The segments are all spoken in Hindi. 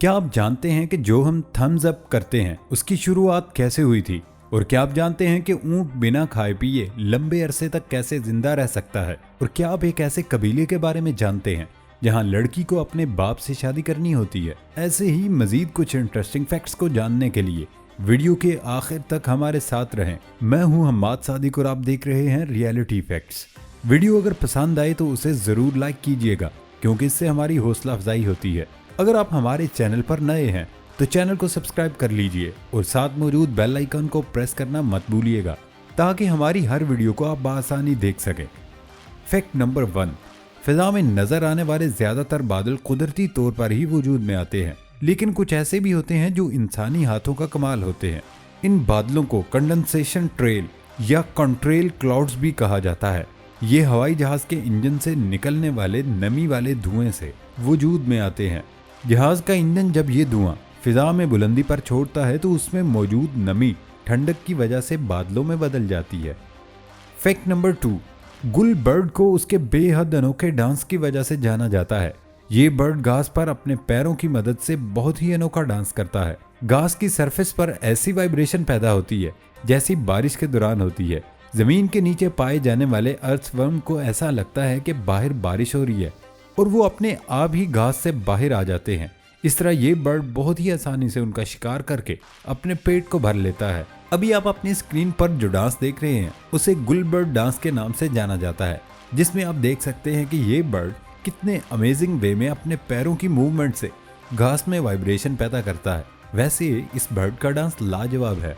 क्या आप जानते हैं कि जो हम थम्स अप करते हैं उसकी शुरुआत कैसे हुई थी? और क्या आप जानते हैं कि ऊंट बिना खाए पिए लंबे अरसे तक कैसे जिंदा रह सकता है? और क्या आप एक ऐसे कबीले के बारे में जानते हैं जहां लड़की को अपने बाप से शादी करनी होती है? ऐसे ही मजीद कुछ इंटरेस्टिंग फैक्ट्स को जानने के लिए वीडियो के आखिर तक हमारे साथ रहें। मैं हूं हम्माद सादिक और आप देख रहे हैं रियलिटी फैक्ट्स। वीडियो अगर पसंद आए तो उसे जरूर लाइक कीजिएगा क्योंकि इससे हमारी हौसला अफजाई होती है। अगर आप हमारे चैनल पर नए हैं तो चैनल को सब्सक्राइब कर लीजिए और साथ मौजूद बेल आइकन को प्रेस करना मत भूलिएगा ताकि हमारी हर वीडियो को आप बआसानी देख सकें। फैक्ट नंबर 1, फिजा में नजर आने वाले ज्यादातर बादल कुदरती तौर पर ही वजूद में आते हैं, लेकिन कुछ ऐसे भी होते हैं जो इंसानी हाथों का कमाल होते हैं। इन बादलों को कंडेंसेशन ट्रेल या कंट्रेल क्लाउड्स भी कहा जाता है। ये हवाई जहाज के इंजन से निकलने वाले नमी वाले धुएं से वजूद में आते हैं। जहाज का इंजन जब ये धुआं फिजा में बुलंदी पर छोड़ता है तो उसमें मौजूद नमी ठंडक की वजह से बादलों में बदल जाती है। फैक्ट नंबर 2, गुल बर्ड को उसके बेहद अनोखे डांस की वजह से जाना जाता है। ये बर्ड घास पर अपने पैरों की मदद से बहुत ही अनोखा डांस करता है। घास की सरफेस पर ऐसी वाइब्रेशन पैदा होती है जैसी बारिश के दौरान होती है। जमीन के नीचे पाए जाने वाले अर्थवर्म को ऐसा लगता है कि बाहर बारिश हो रही है और वो अपने आप ही घास से बाहर आ जाते हैं। इस तरह ये बर्ड बहुत ही आसानी से उनका शिकार करके अपने पेट को भर लेता है। अभी आप अपनी स्क्रीन पर जो डांस देख रहे हैं उसे गुल बर्ड डांस के नाम से जाना जाता है, जिसमें आप देख सकते हैं कि ये बर्ड कितने अमेजिंग वे में अपने पैरों की मूवमेंट से घास में वाइब्रेशन पैदा करता है। वैसे इस बर्ड का डांस लाजवाब है।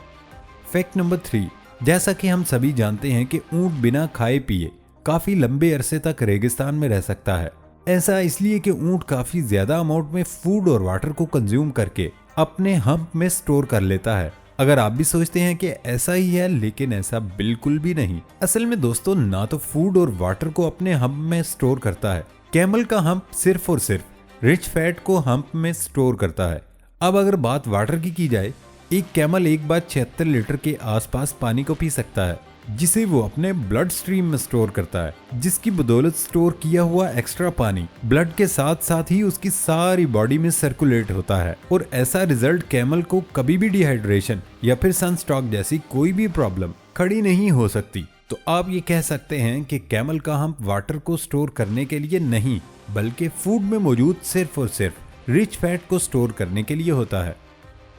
फैक्ट नंबर 3, जैसा कि हम सभी जानते हैं कि ऊंट बिना खाए पिए काफी लंबे अरसे तक रेगिस्तान में रह सकता है। ऐसा इसलिए कि ऊंट काफी ज्यादा अमाउंट में फूड और वाटर को कंज्यूम करके अपने हम्प में स्टोर कर लेता है। अगर आप भी सोचते हैं कि ऐसा ही है, लेकिन ऐसा बिल्कुल भी नहीं। असल में दोस्तों, ना तो फूड और वाटर को अपने हम्प में स्टोर करता है। कैमल का हम्प सिर्फ और सिर्फ रिच फैट को हम्प में स्टोर करता है। अब अगर बात वाटर की जाए, एक कैमल एक बार 76 लीटर के आसपास पानी को पी सकता है, जिसे वो अपने ब्लड स्ट्रीम में स्टोर करता है, जिसकी बदौलत स्टोर किया हुआ एक्स्ट्रा पानी ब्लड के साथ साथ ही उसकी सारी बॉडी में सर्कुलेट होता है। और ऐसा रिजल्ट कैमल को कभी भी डिहाइड्रेशन या फिर सनस्ट्रोक जैसी कोई भी प्रॉब्लम खड़ी नहीं हो सकती। तो आप ये कह सकते हैं कि कैमल का हम्प वाटर को स्टोर करने के लिए नहीं, बल्कि फूड में मौजूद सिर्फ और सिर्फ रिच फैट को स्टोर करने के लिए होता है।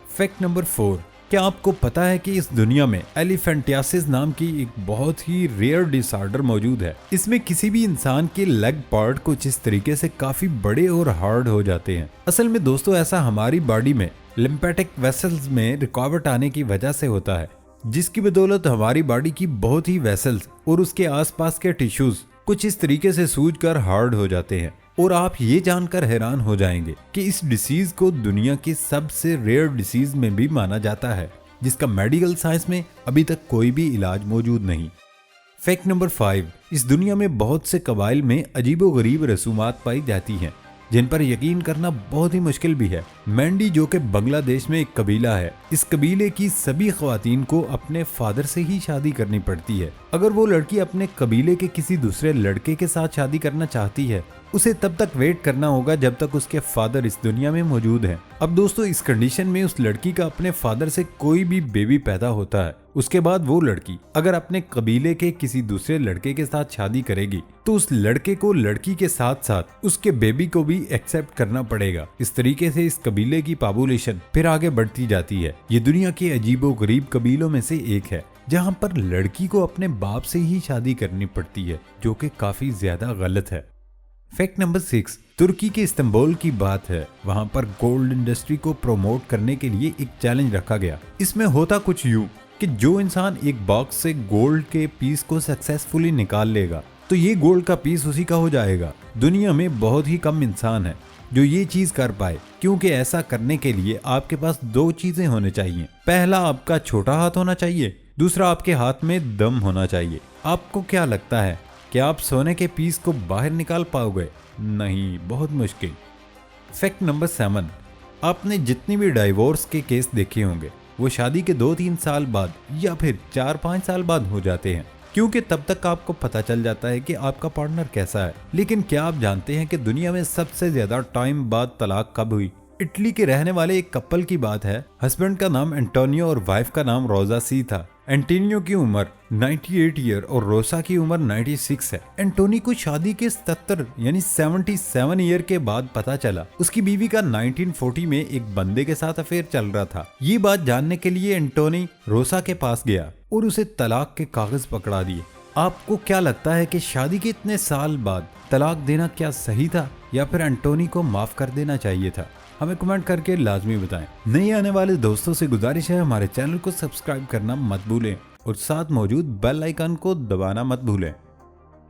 फैक्ट नंबर 4, क्या आपको पता है कि इस दुनिया में एलिफेंटियासिस नाम की एक बहुत ही रेयर डिसऑर्डर मौजूद है। इसमें किसी भी इंसान के लेग पार्ट कुछ इस तरीके से काफी बड़े और हार्ड हो जाते हैं। असल में दोस्तों, ऐसा हमारी बॉडी में लिम्फेटिक वेसल्स में रुकावट आने की वजह से होता है, जिसकी बदौलत हमारी बॉडी की बहुत ही वेसल्स और उसके आसपास के टिश्यूज कुछ इस तरीके से सूज कर हार्ड हो जाते हैं। और आप ये जानकर हैरान हो जाएंगे कि इस डिसीज को दुनिया की सबसे रेयर डिसीज में भी माना जाता है, जिसका मेडिकल साइंस में अभी तक कोई भी इलाज मौजूद नहीं। फैक्ट नंबर 5, इस दुनिया में बहुत से कबाइल में अजीबोगरीब रसूमात पाई जाती हैं जिन पर यकीन करना बहुत ही मुश्किल भी है। मैंडी, जो कि बांग्लादेश में एक कबीला है, इस कबीले की सभी ख्वातीन को अपने फादर से ही शादी करनी पड़ती है। अगर वो लड़की अपने कबीले के किसी दूसरे लड़के के साथ शादी करना चाहती है, उसे तब तक वेट करना होगा जब तक उसके फादर इस दुनिया में मौजूद हैं। अब दोस्तों, इस कंडीशन में उस लड़की का अपने फादर से कोई भी बेबी पैदा होता है, उसके बाद वो लड़की अगर अपने कबीले के किसी दूसरे लड़के के साथ शादी करेगी तो उस लड़के को लड़की के साथ साथ उसके बेबी को भी एक्सेप्ट करना पड़ेगा। इस तरीके से इस कबीले की पॉपुलेशन फिर आगे बढ़ती जाती है। ये दुनिया के अजीबोगरीब कबीलों में से एक है जहां पर लड़की को अपने बाप से ही शादी करनी पड़ती है, जो कि काफी ज्यादा गलत है। फैक्ट नंबर 6, तुर्की के इस्तांबुल की बात है। वहां पर गोल्ड इंडस्ट्री को प्रमोट करने के लिए एक चैलेंज रखा गया। इसमें होता कुछ यूं कि जो इंसान एक बॉक्स से गोल्ड के पीस को सक्सेसफुली निकाल लेगा तो ये गोल्ड का पीस उसी का हो जाएगा। दुनिया में बहुत ही कम इंसान है जो ये चीज कर पाए, क्योंकि ऐसा करने के लिए आपके पास 2 चीजें होने चाहिए। पहला, आपका छोटा हाथ होना चाहिए, दूसरा आपके हाथ में दम होना चाहिए। आपको क्या लगता है कि आप सोने के पीस को बाहर निकाल पाओगे? नहीं, बहुत मुश्किल। फैक्ट नंबर 7, आपने जितनी भी डाइवोर्स के केस देखे होंगे वो शादी के 2-3 साल बाद या फिर 4-5 साल बाद हो जाते हैं, क्योंकि तब तक आपको पता चल जाता है कि आपका पार्टनर कैसा है। लेकिन क्या आप जानते हैं कि दुनिया में सबसे ज्यादा टाइम बाद तलाक कब हुई? इटली के रहने वाले एक कपल की बात है। हस्बैंड का नाम एंटोनियो और वाइफ का नाम रोजा सी था। एंटोनियो की उम्र 98 ईयर और रोसा की उम्र 96 है। एंटोनी को शादी के 77 यानी 77 ईयर के बाद पता चला उसकी बीवी का 1940 में एक बंदे के साथ अफेयर चल रहा था। ये बात जानने के लिए एंटोनी रोसा के पास गया और उसे तलाक के कागज पकड़ा दिए। आपको क्या लगता है कि शादी के इतने साल बाद तलाक देना क्या सही था या फिर एंटोनी को माफ कर देना चाहिए था? हमें कमेंट करके लाजमी बताएं। नए आने वाले दोस्तों से गुजारिश है हमारे चैनल को सब्सक्राइब करना मत भूलें और साथ मौजूद बेल आइकन को दबाना मत भूलें।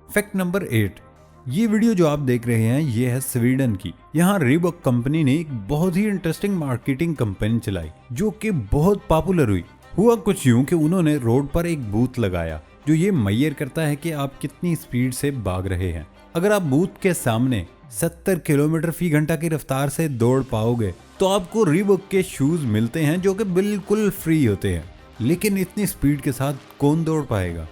फैक्ट नंबर 8, ये वीडियो जो आप देख रहे हैं ये है स्वीडन की। यहाँ रीबॉक कंपनी ने एक बहुत ही इंटरेस्टिंग मार्केटिंग कैंपेन चलाई जो कि बहुत पॉपुलर हुई। हुआ कुछ यूं कि उन्होंने रोड पर एक बूथ लगाया जो ये मेजर करता है कि आप कितनी स्पीड से भाग रहे हैं। अगर आप बूथ के सामने 70 किलोमीटर फी घंटा की रफ्तार से दौड़ पाओगे तो आपको रीबॉक के शूज मिलते हैं जो कि बिल्कुल फ्री होते हैं। लेकिन इतनी स्पीड के साथ कौन दौड़ पाएगा?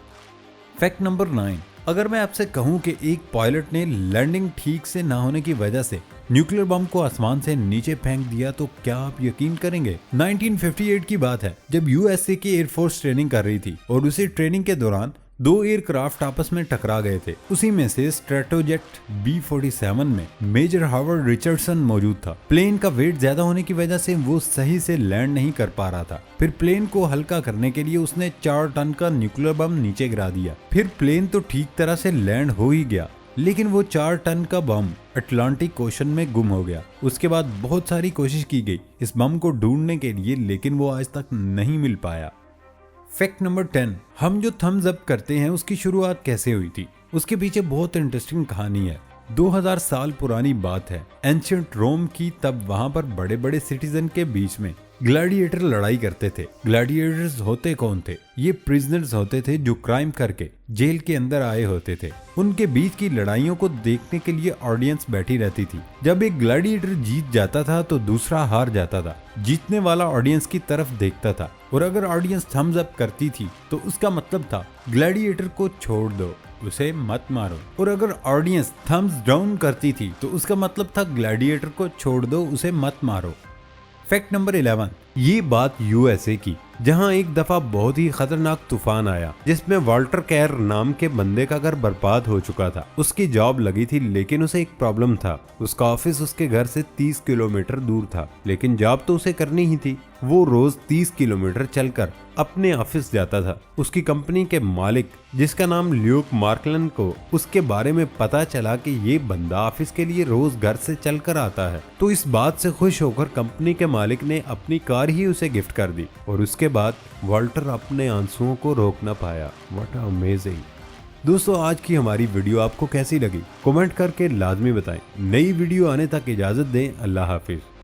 फैक्ट नंबर 9, अगर मैं आपसे कहूं कि एक पायलट ने लैंडिंग ठीक से ना होने की वजह से न्यूक्लियर बम को आसमान से नीचे फेंक दिया तो क्या आप यकीन करेंगे? 1958 की बात है जब यूएसए की एयरफोर्स ट्रेनिंग कर रही थी और उसी ट्रेनिंग के दौरान 2 एयरक्राफ्ट आपस में टकरा गए थे। उसी में से स्ट्रेटोजेट B-47 में मेजर हार्वर्ड रिचर्डसन मौजूद था। प्लेन का वेट ज्यादा होने की वजह से वो सही से लैंड नहीं कर पा रहा था। फिर प्लेन को हल्का करने के लिए उसने 4 टन का न्यूक्लियर बम नीचे गिरा दिया। फिर प्लेन तो ठीक तरह से लैंड हो ही गया लेकिन वो 4 टन का बम अटलांटिक ओशन में गुम हो गया। उसके बाद बहुत सारी कोशिश की गई इस बम को ढूंढने के लिए लेकिन वो आज तक नहीं मिल पाया। फैक्ट नंबर 10, हम जो थम्स अप करते हैं उसकी शुरुआत कैसे हुई थी? उसके पीछे बहुत इंटरेस्टिंग कहानी है। 2000 साल पुरानी बात है। एंशिएंट रोम की। तब वहां पर बड़े बड़े सिटीजन के बीच में ग्लैडिएटर लड़ाई करते थे। ग्लैडिएटर्स होते कौन थे? ये प्रिजनर्स होते थे जो क्राइम करके जेल के अंदर आए होते थे। उनके बीच की लड़ाइयों को देखने के लिए ऑडियंस बैठी रहती थी। जब एक ग्लैडिएटर जीत जाता था तो दूसरा हार जाता था। जीतने वाला ऑडियंस की तरफ देखता था और अगर ऑडियंस थम्स अप करती थी तो उसका मतलब था ग्लैडिएटर को छोड़ दो, उसे मत मारो। और अगर ऑडियंस थम्स डाउन करती थी तो उसका मतलब था ग्लैडिएटर को छोड़ दो, उसे मत मारो। फैक्ट नंबर 11, ये बात यूएसए की जहां एक दफा बहुत ही खतरनाक तूफान आया जिसमें वाल्टर कैर नाम के बंदे का घर बर्बाद हो चुका था। उसकी जॉब लगी थी लेकिन उसे एक प्रॉब्लम था। उसका ऑफिस उसके घर से 30 किलोमीटर दूर था लेकिन जॉब तो उसे करनी ही थी। वो रोज 30 किलोमीटर चलकर अपने ऑफिस जाता था। उसकी कंपनी के मालिक जिसका नाम ल्यूक मार्कलन को उसके बारे में पता चला कि ये बंदा ऑफिस के लिए रोज घर से चलकर आता है तो इस बात से खुश होकर कंपनी के मालिक ने अपनी कार ही उसे गिफ्ट कर दी और उसके बाद वाल्टर अपने आंसुओं को रोक न पाया। What amazing. दोस्तों आज की हमारी वीडियो आपको कैसी लगी कमेंट करके लाजमी बताएं। नई वीडियो आने तक इजाजत दें। अल्लाह हाफिज।